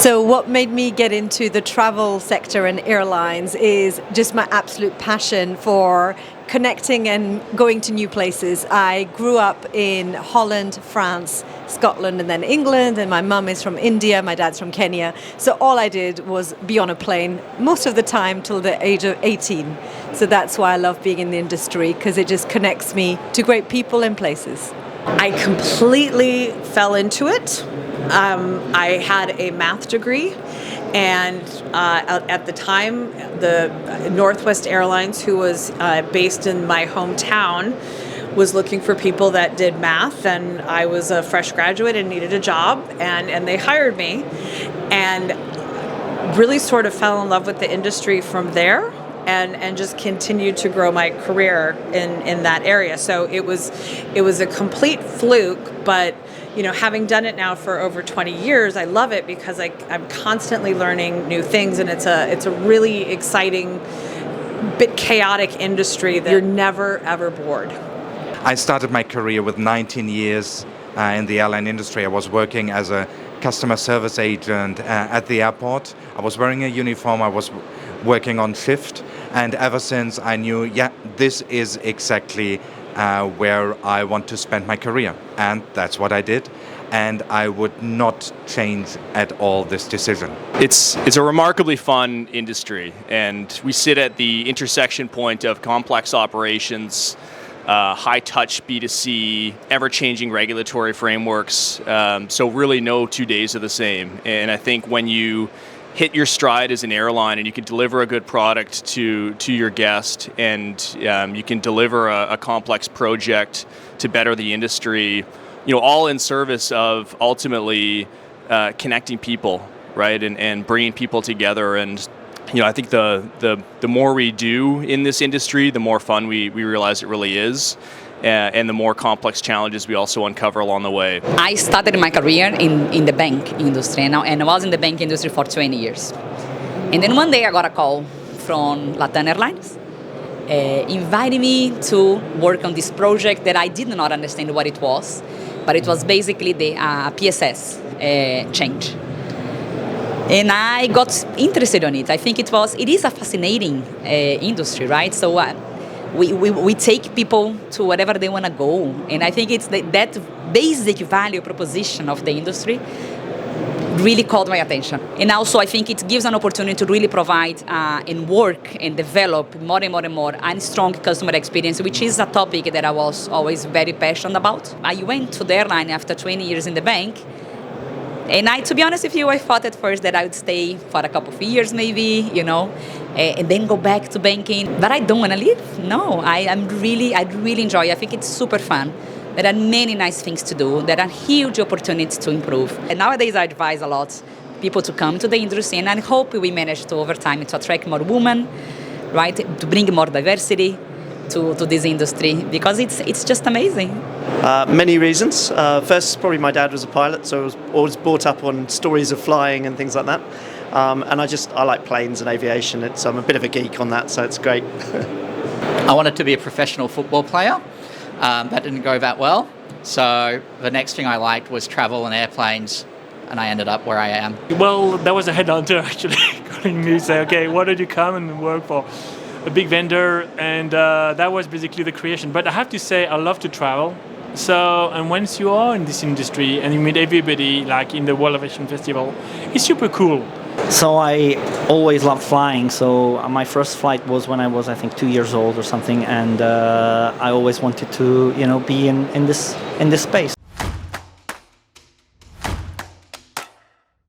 So what made me get into the travel sector and airlines is just my absolute passion for connecting and going to new places. I grew up in Holland, France, Scotland, and then England, and my mum is from India, my dad's from Kenya. So all I did was be on a plane most of the time till the age of 18. So that's why I love being in the industry, because it just connects me to great people and places. I completely fell into it. I had a math degree, and at the time, the Northwest Airlines, who was based in my hometown, was looking for people that did math, and I was a fresh graduate and needed a job, and they hired me, and really sort of fell in love with the industry from there. And just continued to grow my career in that area. So it was a complete fluke, but having done it now for over 20 years, I love it because I'm constantly learning new things, and it's a really exciting, bit chaotic industry that you're never ever bored. I started my career with 19 years in the airline industry. I was working as a customer service agent at the airport. I was wearing a uniform. I was working on shift, and ever since I knew, this is exactly where I want to spend my career, and that's what I did, and I would not change at all this decision. It's a remarkably fun industry, and we sit at the intersection point of complex operations, high-touch B2C, ever-changing regulatory frameworks, so really no 2 days are the same. And I think when you hit your stride as an airline and you can deliver a good product to your guest, and you can deliver a complex project to better the industry, all in service of ultimately connecting people, right, and bringing people together. And I think the more we do in this industry, the more fun we realize it really is, and the more complex challenges we also uncover along the way. I started my career in the bank industry, and I was in the bank industry for 20 years. And then one day I got a call from Latam Airlines, inviting me to work on this project that I did not understand what it was, but it was basically the PSS change. And I got interested in it. I think it is a fascinating industry, right? So we take people to wherever they want to go. And I think it's that basic value proposition of the industry really caught my attention. And also I think it gives an opportunity to really provide and work and develop more and more and more and strong customer experience, which is a topic that I was always very passionate about. I went to the airline after 20 years in the bank. And to be honest with you, I thought at first that I would stay for a couple of years maybe, and then go back to banking. But I don't want to leave. No, I really enjoy it. I think it's super fun. There are many nice things to do. There are huge opportunities to improve. And nowadays I advise a lot people to come to the industry, and I hope we manage to, over time, to attract more women, right, to bring more diversity to this industry, because it's just amazing. Many reasons. First, probably my dad was a pilot, so I was always brought up on stories of flying and things like that. And I like planes and aviation. I'm a bit of a geek on that, so it's great. I wanted to be a professional football player. That didn't go that well. So the next thing I liked was travel and airplanes, and I ended up where I am. Well, that was a headhunter actually calling me, say, okay, why don't you come and work for a big vendor? And that was basically the creation. But I have to say, I love to travel. So, and once you are in this industry and you meet everybody, like in the World Aviation Festival, it's super cool. So I always loved flying. So my first flight was when I was, I think, 2 years old or something, and I always wanted to, be in this space.